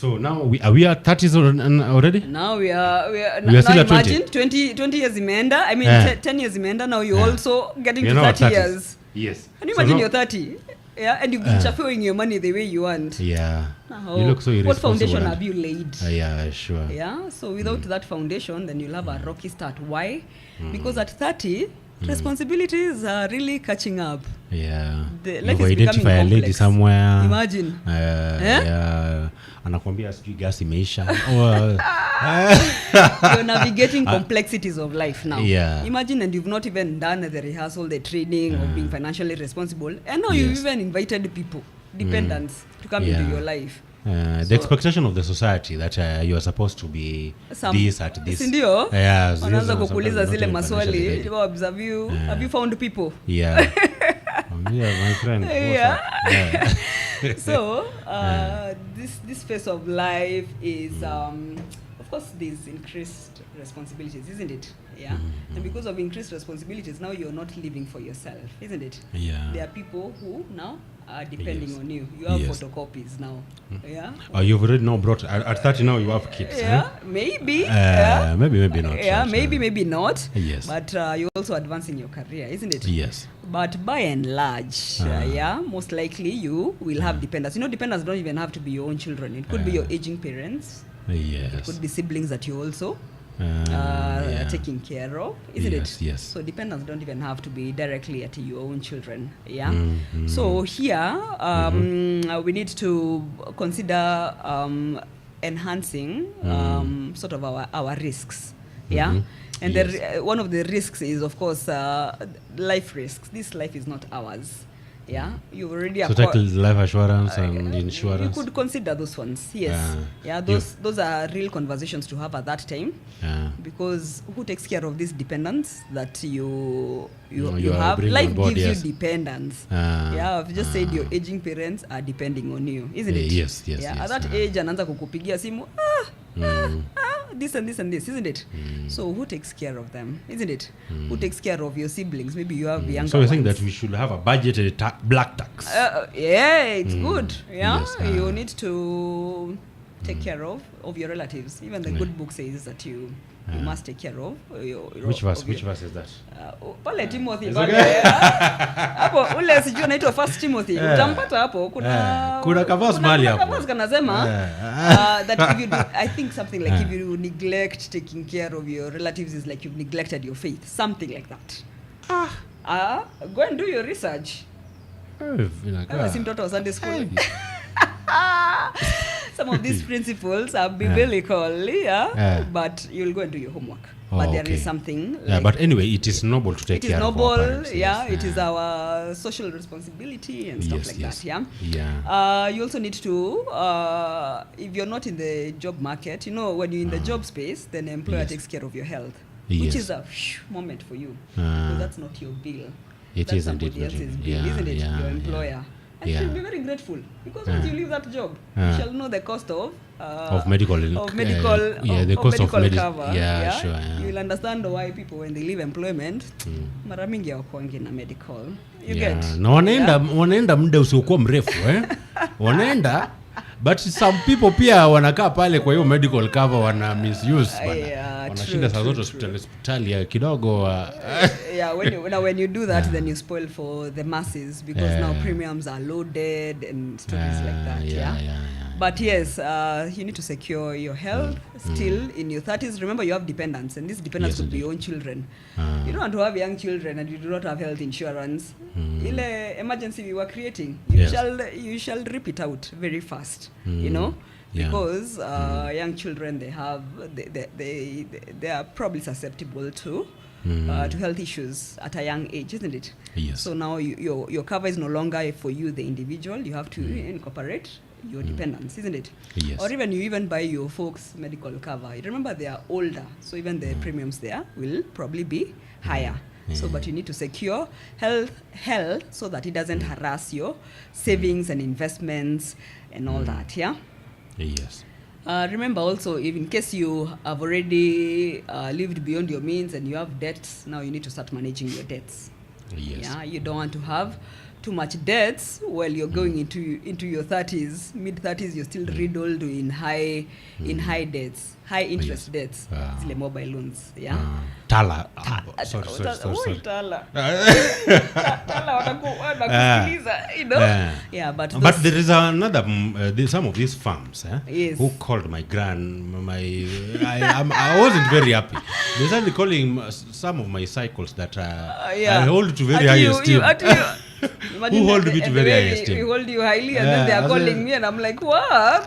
So now we are 30s already? Now we are now still at imagine 20 years imeenda. I mean 10 years imeenda. Now you're also getting to 30 years. Yes. Can you imagine you're 30? Yeah, and you're shuffling your money the way you want. Yeah. You look so irresponsible. What foundation have you laid? Yeah, sure. Yeah, so without that foundation, then you'll have a rocky start. Why? Because at 30, responsibilities are really catching up. Yeah. Life you is identify a lady somewhere. Imagine. Yeah. Anakuambia sijui gas imeisha. You're navigating complexities of life now. Yeah. Imagine, and you've not even done the rehearsal, the training of being financially responsible. And now you've even invited people, dependents, to come into your life. The expectation of the society that you are supposed to be this at this. Sindio? Yeah. Wanaanza kukuuliza zile maswali. Have you found people? Yeah. Yeah, my friend. Yeah. So, this phase of life is, of course, there's increased responsibilities, isn't it? Yeah. And because of increased responsibilities, now you're not living for yourself, isn't it? Yeah. There are people who now are depending on you. You have photocopies now. Yeah. You've already now brought at 30 now you have kids. Yeah. Maybe. Maybe not. Yeah. Maybe not. Yes. But you're also advancing your career, isn't it? Yes. But by and large, most likely you will have dependents. You know, dependents don't even have to be your own children. It could be your aging parents. Yes. It could be siblings that you also taking care of, isn't it? Yes. So dependents don't even have to be directly at your own children. Yeah. So here we need to consider enhancing sort of our risks. Yeah. And one of the risks is, of course, life risks. This life is not ours. Yeah, you already so take life assurance and insurance. You could consider those ones. Yes. Those are real conversations to have at that time. Because who takes care of these dependents that you have? Life gives you dependents. I've just said your aging parents are depending on you, isn't it? Yes. At that age, anaanza kukupigia simu. This and this and this, isn't it? So who takes care of them, isn't it? Who takes care of your siblings? Maybe you have younger So you think ones. that we should have a budgeted black tax? It's good. Yeah, Yes, you need to take care of your relatives. Even the good book says that you must take care of Which verse is that? Pale Timothy pale. Hapo ule sijui anaitwa First Timothy. Utampata hapo kuna kavas mali hapo. Kavas kanasema that if you do, I think something like if you neglect taking care of your relatives is like you've neglected your faith, something like that. Go and do your research. Si mtoto wa Sunday school. Some of these principles are biblical, but you'll go and do your homework. But there is something. But anyway, it is noble to take care of our parents. It is our social responsibility and stuff like that. You also need to, if you're not in the job market, you know, when you're in the job space, then the employer takes care of your health, which is a moment for you. Because that's not your bill. It is indeed. Somebody else's bill, isn't it? Your employer. And you'll be very grateful because once you leave that job, you shall know the cost of medical cover. Sure. You'll understand why people, when they leave employment, mara mingi hawakuangi na medical. You get? Na wanaenda muda usiokuwa mrefu wanaenda but some people pia wanakaa pale kwa hiyo medical cover wana misuse wanashinda saa zote hospitali kidogo when you do that then you spoil for the masses because now premiums are loaded and stories like that. But yes, you need to secure your health still in your 30s. Remember, you have dependents, and these dependents could be your own children. You don't want to have young children and you do not have health insurance. Ile emergency we were creating, you shall rip it out very fast, you know, because young children, they are probably susceptible to health issues at a young age, isn't it? Yes. So now your cover is no longer for you, the individual. You have to incorporate your dependents, isn't it? Yes. Or even you buy your folks medical cover. Remember, they are older, so even the premiums there will probably be higher. So, but you need to secure health so that it doesn't harass your savings and investments and all that. Yes. Remember also, if in case you have already lived beyond your means and you have debts, now you need to start managing your debts. Yes. You don't want to have too much debts while you're going into your 30s, mid 30s, you're still riddled in high debts, high interest debts. Zile mobile loans, yeah. Tala. Sorry. Tala. You know? Yeah, but there is another some of these farms yes. who called I wasn't very happy. They started calling some of my cycles that I hold to very high esteem. Who hold me to very high esteem. We hold you highly and then they are calling me and I'm like, what?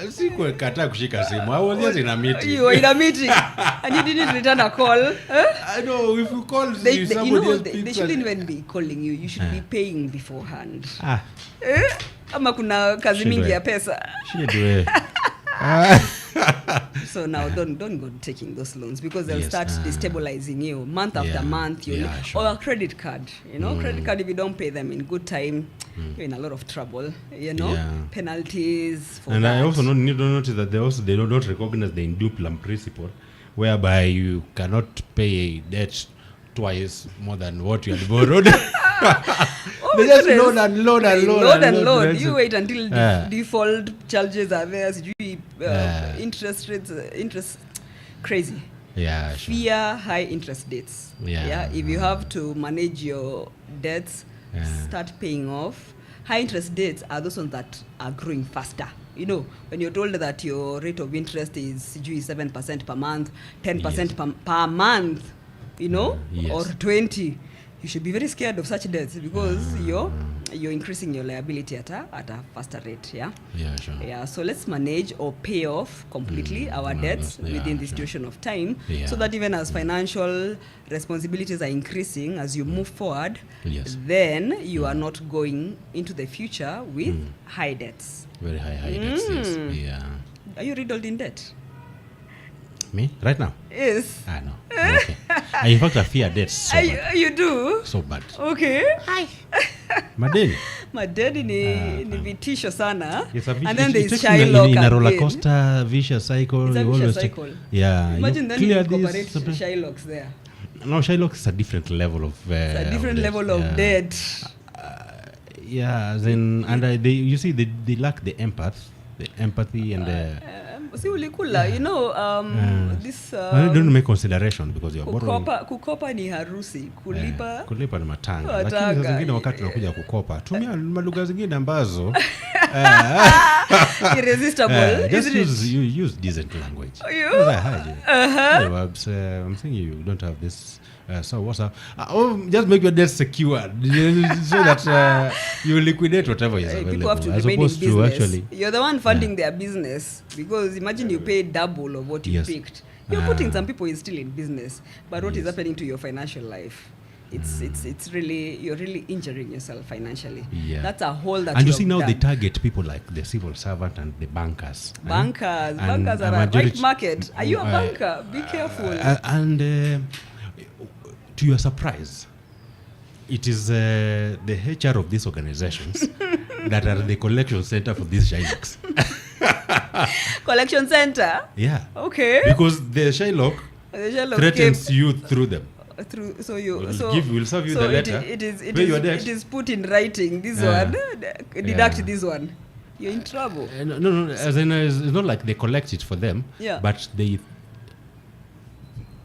Sikukata kushika simu. I was just in a meeting. You were in a meeting and you didn't return a call. I know, if you call they shouldn't even be calling you. You should be paying beforehand. Ama kuna kazi mingi ya pesa. So now don't go taking those loans because they'll start destabilizing you month after month. Or a credit card, credit card, if you don't pay them in good time, you're in a lot of trouble, penalties for and that. I also need to notice that they don't recognize the induplum principle, whereby you cannot pay a debt twice more than what you had borrowed. They just load and load. You wait until default charges are there. Interest rates, crazy. Yeah, sure. Fear high interest debts. If you have to manage your debts, start paying off. High interest debts are those ones that are growing faster. When you're told that your rate of interest is 7% per month, 10% per month, or 20%, you should be very scared of such debts because you're increasing your liability at a faster rate. Sure. So let's manage or pay off completely our debts within this duration of time, so that even as financial responsibilities are increasing as you move forward, then you are not going into the future with high debts. Very high debts. Yes. Are you riddled in debt? Me? Right now? Yes. No. Okay. In fact, I fear debt so bad. You do? So bad. Okay. Hi. Madeni ni vitisho sana. Yes, and then there's Shylock in a roller coaster vicious cycle. It's a vicious cycle. Yeah. Imagine then you incorporate Shylocks there. No, Shylock is a different level of it's a different level of debt. Then they lack the empathy and si ulikula, this don't make consideration because you're borrowing. Kukopa ni harusi, kulipa ni matanga. Lakini zingine wakati unakuja kukopa, tumia malugha zingine ambazo irresistible. Just use decent language. I'm saying you don't have this. So what's up? Just make your debt secured so that you liquidate whatever is available. People have to remain in business. You're the one funding their business because imagine you pay double of what you picked. You're putting some people still in business, but what is happening to your financial life? It's really, you're really injuring yourself financially. That's a hole that. And you see now they target people like the civil servant and the bankers. Bankers are a right market. Are you a banker? Be careful. And to your surprise, it is the HR of these organizations that are the collection center for these Shylocks. Collection center? Yeah. Okay. Because the Shylock threatens you through them. We'll serve you the letter. It is put in writing. This one, deduct this one. You're in trouble. No. As in, it's not like they collect it for them, but they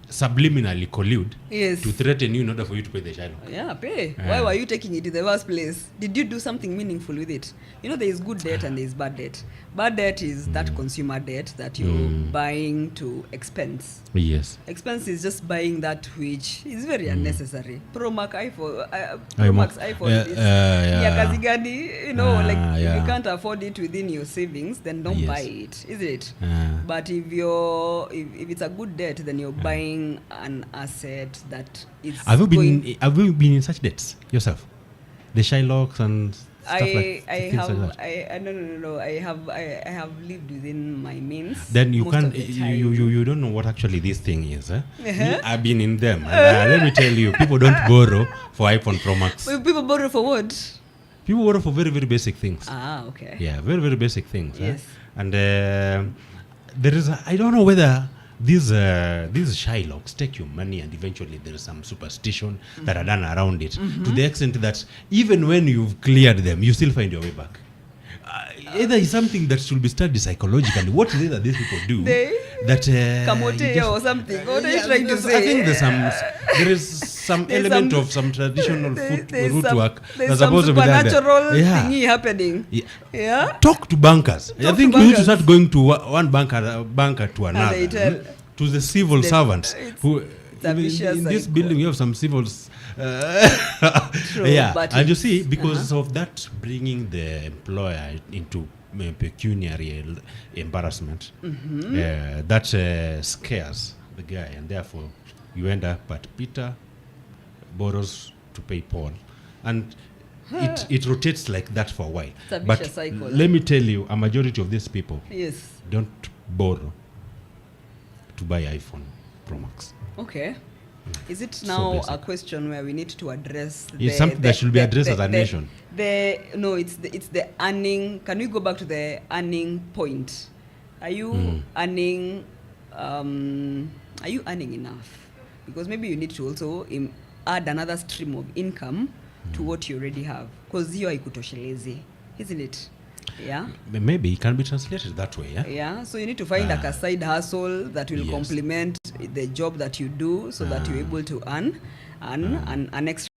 subliminally collude to threaten you in order for you to pay the Shylock. Yeah, pay. Why were you taking it in the first place? Did you do something meaningful with it? There is good debt and there is bad debt. Bad debt is that consumer debt that you're buying to expense. Yes. Expense is just buying that which is very unnecessary. Pro Max iPhone is kazi gani? If you can't afford it within your savings, then don't buy it, is it? But if it's a good debt, then you're buying an asset that is. Have you been in such debts yourself? The Shylocks and stuff No. I have lived within my means. Then you can't. You don't know what actually this thing is. I've been in them. And, let me tell you, people don't borrow for iPhone Pro Max. People borrow for what? People borrow for very, very basic things. Okay. Yeah, very, very basic things. Yes. And there is. I don't know whether these Shylocks take your money, and eventually there is some superstition that are done around it, to the extent that even when you've cleared them, you still find your way back. Either is something that should be studied psychologically. What is it that these people do? That Kamote or something. What are you trying to say? I think there is some element of some traditional root work that's supposed to be done there. Supernatural thingy happening. Yeah. Talk to bankers. I think you need to start going to one banker to another. To the civil servants who in this building you have some civils. True, and you see, because of that, bringing the employer into pecuniary embarrassment, that scares the guy, and therefore you end up at Peter borrows to pay Paul, and it rotates like that for a while. It's a vicious cycle. Let me tell you, a majority of these people don't borrow to buy iPhone Pro Max. Okay. Is it now a question where we need to address it's something that should be addressed as a nation? It's the earning. Can we go back to the earning point? Are you earning enough? Because maybe you need to also add another stream of income to what you already have, because hiyo haikutoshelezi, isn't it? Yeah, maybe it can be translated that way. So you need to find like a side hustle that will complement the job that you do, so that you're able to earn an extra